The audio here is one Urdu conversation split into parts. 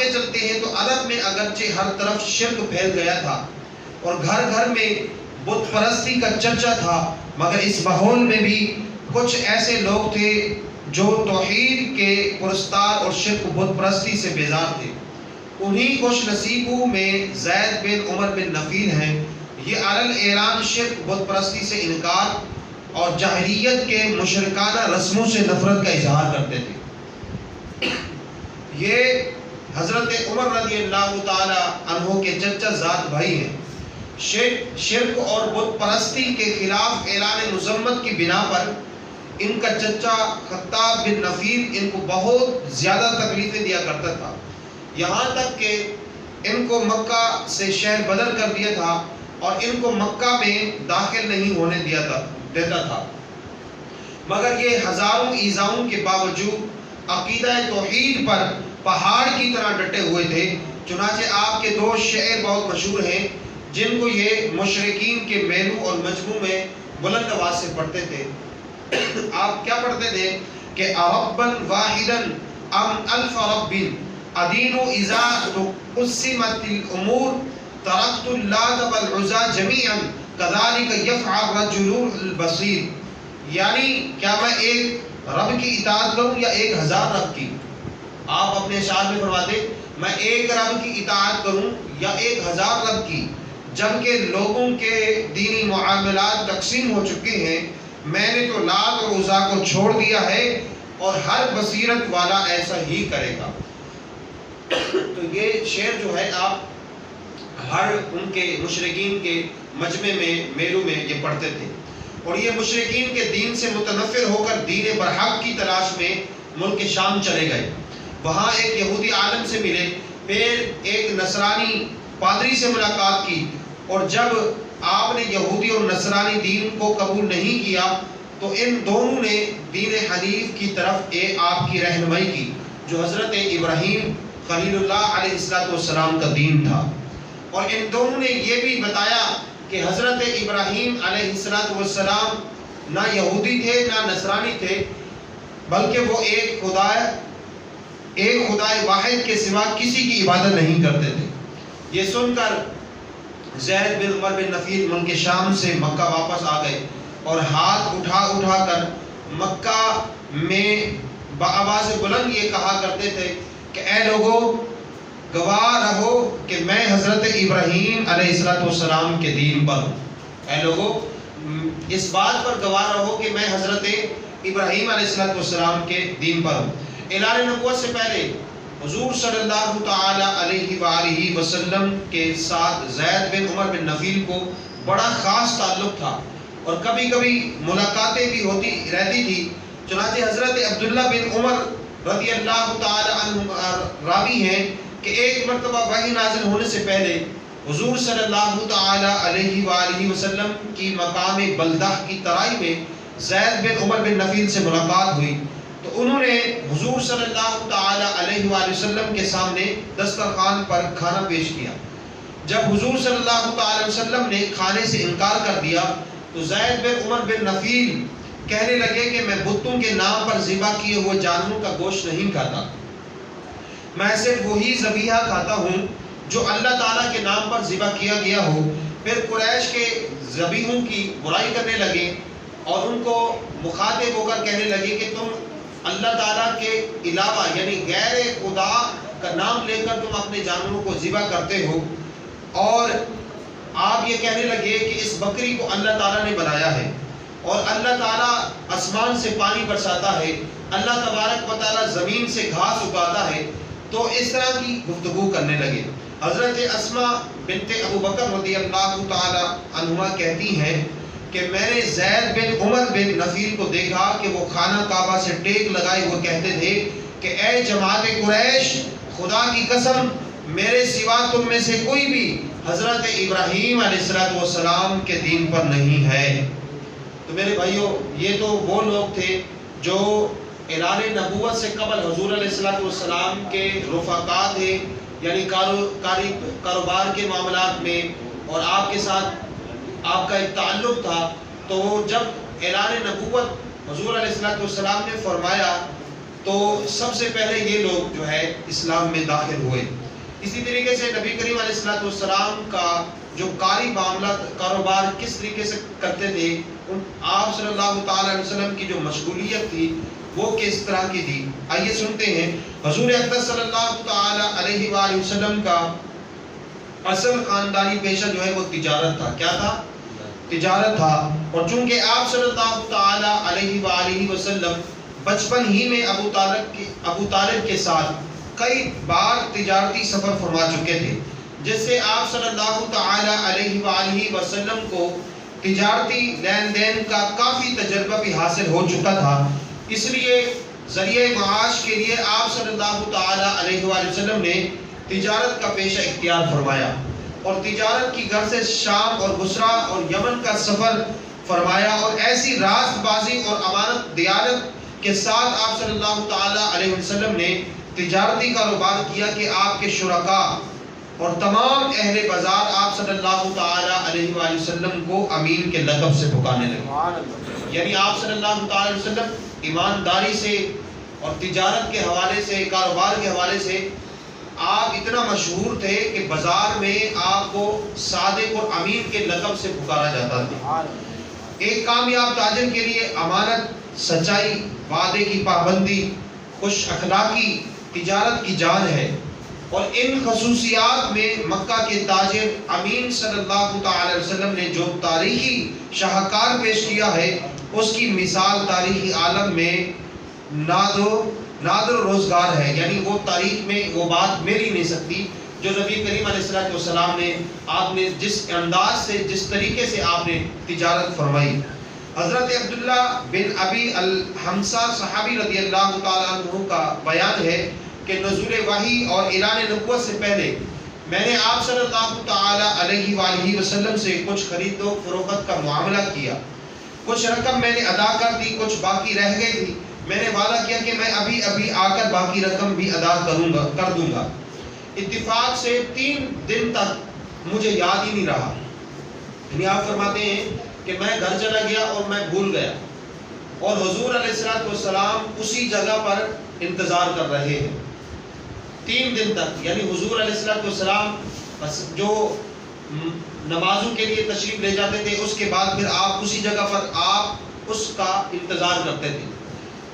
آگے چلتے ہیں تو عرب میں اگرچہ ہر طرف شرک پھیل گیا تھا اور گھر گھر میں بت پرستی کا چرچا تھا، مگر اس ماحول میں بھی کچھ ایسے لوگ تھے جو توحید کے پرستار اور شرک بت پرستی سے بیزار تھے۔ انہی خوش نصیبوں میں زید بن عمر بن نفیل ہیں۔ یہ علل اعلان شرک بت پرستی سے انکار اور جاہلیت کے مشرکانہ رسموں سے نفرت کا اظہار کرتے تھے۔ یہ حضرت عمر رضی اللہ تعالی عنہ کے چچا ذات بھائی ہیں۔ شرک اور بت پرستی کے خلاف اعلان مذمت کی بنا پر ان کا چچا خطاب بن نفیل ان کو بہت زیادہ تکلیفیں دیا کرتا تھا، یہاں تک کہ ان کو مکہ سے شہر بدر کر دیا تھا اور ان کو مکہ میں داخل نہیں ہونے دیتا تھا، مگر یہ ہزاروں ایذاؤں کے باوجود عقیدہ توحید پر پہاڑ کی طرح ڈٹے ہوئے تھے۔ چنانچہ آپ کے دو شعر بہت مشہور ہیں جن کو یہ مشرکین کے مینو اور مجموع میں بلند آواز سے پڑھتے تھے۔ آپ کیا پڑھتے تھے کہ ربًا واحدًا ام الف رب ادین اذا قسمت الامور ترکت اللات والعزى جميعا كذلك يفعل رجل البصیر، یعنی کیا میں ایک رب کی اطاعت کروں یا 1000 رب کی؟ آپ اپنے اشعار میں فرماتے میں ایک رب کی اطاعت کروں یا 1000 رب کی، جبکہ لوگوں کے دینی معاملات تقسیم ہو چکے ہیں، میں نے تو لات اور عزیٰ کو چھوڑ دیا ہے اور ہر بصیرت والا ایسا ہی کرے گا۔ تو یہ شعر جو ہے آپ ہر ان کے مشرکین کے مجمع میں میلوں میں یہ پڑھتے تھے، اور یہ مشرکین کے دین سے متنفر ہو کر دین برحق کی تلاش میں ملک شام چلے گئے۔ وہاں ایک یہودی عالم سے ملے، پھر ایک نصرانی پادری سے ملاقات کی، اور جب آپ نے یہودی اور نصرانی دین کو قبول نہیں کیا تو ان دونوں نے دین حنیف کی طرف آپ کی رہنمائی کی، جو حضرت ابراہیم خلیل اللہ علیہ السلام کا دین تھا۔ اور ان دونوں نے یہ بھی بتایا کہ حضرت ابراہیم علیہ السلام نہ یہودی تھے نہ نصرانی تھے، بلکہ وہ ایک خدا واحد کے سوا کسی کی عبادت نہیں کرتے تھے۔ یہ سن کر زید بن عمر بن نفیل ملک شام سے مکہ واپس آ گئے اور ہاتھ اٹھا کر مکہ میں بآواز بلند یہ کہا کرتے تھے کہ اے لوگو گواہ رہو کہ میں حضرت ابراہیم علیہ السلام کے دین پر ہوں۔ اے لوگو اس بات پر گواہ رہو کہ میں حضرت ابراہیم علیہ السلام کے دین پر ہوں۔ اعلان نبوت سے پہلے حضور صلی اللہ تعالی علیہ وآلہ وسلم کے ساتھ زید بن عمر بن نفیل کو بڑا خاص تعلق تھا اور کبھی کبھی ملاقاتیں بھی ہوتی رہتی تھی۔ چنانچہ حضرت عبداللہ بن عمر رضی اللہ تعالی عنہ راوی ہیں کہ ایک مرتبہ وحی نازل ہونے سے پہلے حضور صلی اللہ تعالی علیہ وآلہ وسلم کی مقام بلدہ کی ترائی میں زید بن عمر بن نفیل سے ملاقات ہوئی، تو انہوں نے حضور صلی اللہ تعالی علیہ وآلہ وسلم کے سامنے دسترخوان پر کھانا پیش کیا۔ جب حضور صلی اللہ تعالی وسلم نے کھانے سے انکار کر دیا تو زید بن عمر بن نفیل کہنے لگے کہ میں بتوں کے نام پر ذبح کیے ہوئے جانوروں کا گوشت نہیں کھاتا، میں صرف وہی ذبیحہ کھاتا ہوں جو اللہ تعالیٰ کے نام پر ذبح کیا گیا ہو۔ پھر قریش کے ذبیحوں کی برائی کرنے لگے اور ان کو مخاطب ہو کر کہنے لگے کہ تم اللہ تعالیٰ کے علاوہ یعنی غیر خدا کا نام لے کر تم اپنے جانوروں کو ذبح کرتے ہو، اور آپ یہ کہنے لگے کہ اس بکری کو اللہ تعالیٰ نے بنایا ہے اور اللہ تعالیٰ آسمان سے پانی برساتا ہے، اللہ تبارک و تعالیٰ زمین سے گھاس اگاتا ہے۔ تو اس طرح کی گفتگو کرنے لگے۔ حضرت اسماء بنت ابو بکر رضی اللہ تعالی عنہا کہتی ہیں کہ میں نے زید بن عمر بن نفیل کو دیکھا کہ وہ خانہ کعبہ سے ٹیک لگائے ہوئے کہتے تھے کہ اے جماعت قریش، خدا کی قسم میرے سوا تم میں سے کوئی بھی حضرت ابراہیم علیہ السلام کے دین پر نہیں ہے۔ تو میرے بھائیوں، یہ تو وہ لوگ تھے جو اعلان نبوت سے قبل حضور علیہ السلام کے رفقا تھے، یعنی کاروبار کے معاملات میں اور آپ کے ساتھ آپ کا ایک تعلق تھا۔ تو جب اعلان نبوت حضور علیہ السلام نے فرمایا تو سب سے پہلے یہ لوگ جو ہے اسلام میں داخل ہوئے. اسی طریقے سے نبی کریم علیہ السلام کا جو کاری معاملہ کاروبار کس طریقے سے کرتے تھے، آپ صلی اللہ تعالی علیہ وسلم کی جو مشغولیت تھی وہ کس طرح کی تھی. آئیے سنتے ہیں. حضور اقدس صلی اللہ تعالی علیہ وآلہ وسلم کا اصل خاندانی پیشہ جو ہے وہ تجارت تھا. کیا تھا؟ تجارت تھا. اور چونکہ آپ صلی اللہ تعالی علیہ وآلہ وسلم بچپن ہی میں ابو طالب کے ساتھ کئی بار تجارتی سفر فرما چکے تھے، جس سے آپ صلی اللہ تعالی علیہ وآلہ وسلم کو تجارتی لین دین کا کافی تجربہ بھی حاصل ہو چکا تھا. اس لیے ذریعہ معاش کے لیے آپ صلی اللہ تعالی علیہ وآلہ وسلم نے تجارت کا پیشہ اختیار فرمایا اور تجارت کی غرض سے شام اور بصرہ اور یمن کا سفر فرمایا، اور ایسی راست بازی اور امانت دیانت کے ساتھ آپ صلی اللہ تعالی علیہ وسلم نے تجارتی کاروبار کیا کہ آپ کے شرکاء اور تمام اہل بازار آپ صلی اللہ تعالی علیہ وآلہ وسلم کو امین کے لقب سے پکارنے لگے. یعنی آپ صلی اللہ تعالی علیہ وسلم ایمانداری سے اور تجارت کے حوالے سے، کاروبار کے حوالے سے آپ اتنا مشہور تھے کہ بازار میں آپ کو صادق اور امین کے لقب سے پکارا جاتا تھا. ایک کامیاب تاجر کے لیے امانت، سچائی، وعدے کی پابندی، خوش اخلاقی تجارت کی جان ہے. اور ان خصوصیات میں مکہ کے تاجر امین صلی اللہ تعالی علیہ وسلم نے جو تاریخی شاہکار پیش کیا ہے، اس کی مثال تاریخی عالم میں نادر روزگار ہے. یعنی وہ تاریخ میں وہ بات مل ہی نہیں سکتی جو نبی کریم علیہ السلام نے آپ نے جس انداز سے، جس طریقے سے آپ نے تجارت فرمائی. حضرت عبداللہ بن ابی الحمصہ صحابی رضی اللہ تعالیٰ عنہ کا بیان ہے کہ نزول وحی اور اعلان نبوت سے پہلے میں نے آپ صلی اللہ تعالی علیہ وآلہ وسلم سے کچھ خرید و فروخت کا معاملہ کیا. کچھ رقم میں نے ادا کر دی، کچھ باقی رہ گئی تھی. میں نے وعدہ کیا کہ میں ابھی آ کر باقی رقم بھی ادا کر دوں گا. اتفاق سے 3 دن تک مجھے یاد ہی نہیں رہا. یعنی آپ فرماتے ہیں کہ میں گھر چلا گیا اور میں بھول گیا، اور حضور علیہ السلام اسی جگہ پر انتظار کر رہے ہیں 3 دن تک. یعنی حضور علیہ السلام جو نمازوں کے لیے تشریف لے جاتے تھے، اس کے بعد پھر آپ اسی جگہ پر آپ اس کا انتظار کرتے تھے.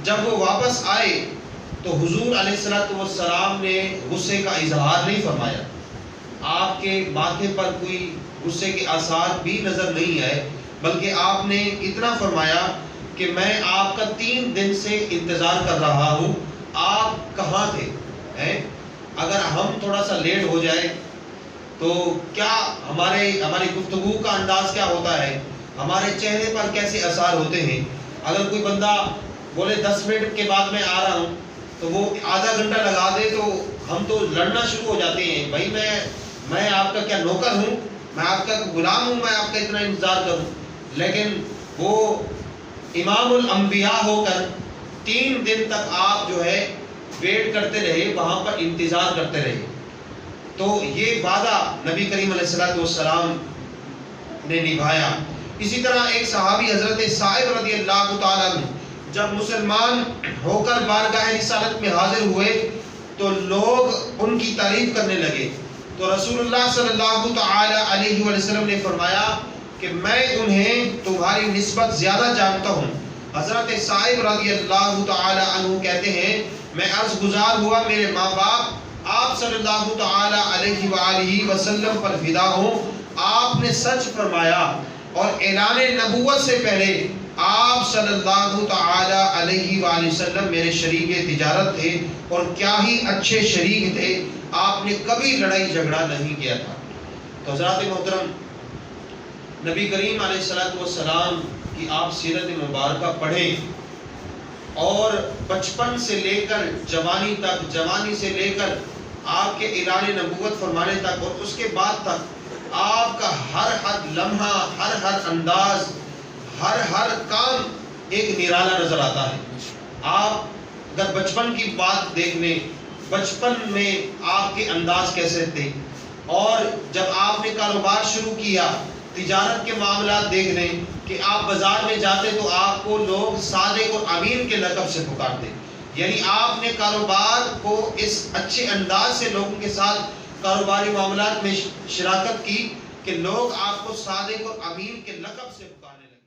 جب وہ واپس آئے تو حضور علیہ السلام نے غصے کا اظہار نہیں فرمایا. آپ کے ماتھے پر کوئی غصے کے آثار بھی نظر نہیں آئے، بلکہ آپ نے اتنا فرمایا کہ میں آپ کا 3 دن سے انتظار کر رہا ہوں، آپ کہاں تھے؟ اگر ہم تھوڑا سا لیٹ ہو جائے تو کیا ہماری گفتگو کا انداز کیا ہوتا ہے، ہمارے چہرے پر کیسے اثار ہوتے ہیں. اگر کوئی بندہ بولے 10 منٹ کے بعد میں آ رہا ہوں تو وہ آدھا گھنٹہ لگا دے تو ہم تو لڑنا شروع ہو جاتے ہیں. بھائی میں آپ کا کیا نوکر ہوں، میں آپ کا غلام ہوں، میں آپ کا اتنا انتظار کروں. لیکن وہ امام الانبیاء ہو کر 3 دن تک آپ جو ہے ویٹ کرتے رہے، وہاں پر انتظار کرتے رہے. تو یہ وعدہ نبی کریم علیہ السلام نے نبھایا. اسی طرح ایک صحابی حضرت صائب رضی اللہ تعالیٰ عنہ جب مسلمان ہو کر بارگاہ رسالت میں حاضر ہوئے تو لوگ ان کی تعریف کرنے لگے. تو رسول اللہ صلی اللہ تعالی علیہ وسلم نے فرمایا کہ میں انہیں تمہاری نسبت زیادہ جانتا ہوں. حضرت صائب رضی اللہ تعالی عنہ کہتے ہیں میں عرض گزار ہوا میرے ماں باپ آپ صلی اللہ تعالی علیہ وآلہ وسلم پر فدا ہوں. آپ نے سچ فرمایا اور اعلان نبوت سے پہلے آپ صلی اللہ تعالی علیہ وآلہ وسلم میرے شریک تجارت تھے، اور کیا ہی اچھے شریک تھے. آپ نے کبھی لڑائی جھگڑا نہیں کیا تھا. تو حضرات محترم، نبی کریم علیہ السلام کی آپ سیرت مبارکہ پڑھیں، اور بچپن سے لے کر جوانی تک، جوانی سے لے کر آپ کے اعلان نبوت فرمانے تک، اور اس کے بعد تک آپ کا ہر لمحہ، ہر انداز، ہر کام ایک نرالا نظر آتا ہے. آپ اگر بچپن کی بات دیکھ لیں، بچپن میں آپ کے انداز کیسے تھے، اور جب آپ نے کاروبار شروع کیا، تجارت کے معاملات دیکھ لیں کہ آپ بازار میں جاتے تو آپ کو لوگ صادق اور امین کے لقب سے پکارتے. یعنی آپ نے کاروبار کو اس اچھے انداز سے لوگوں کے ساتھ کاروباری معاملات میں شراکت کی کہ لوگ آپ کو صادق اور امین کے لقب سے پکارنے لگے.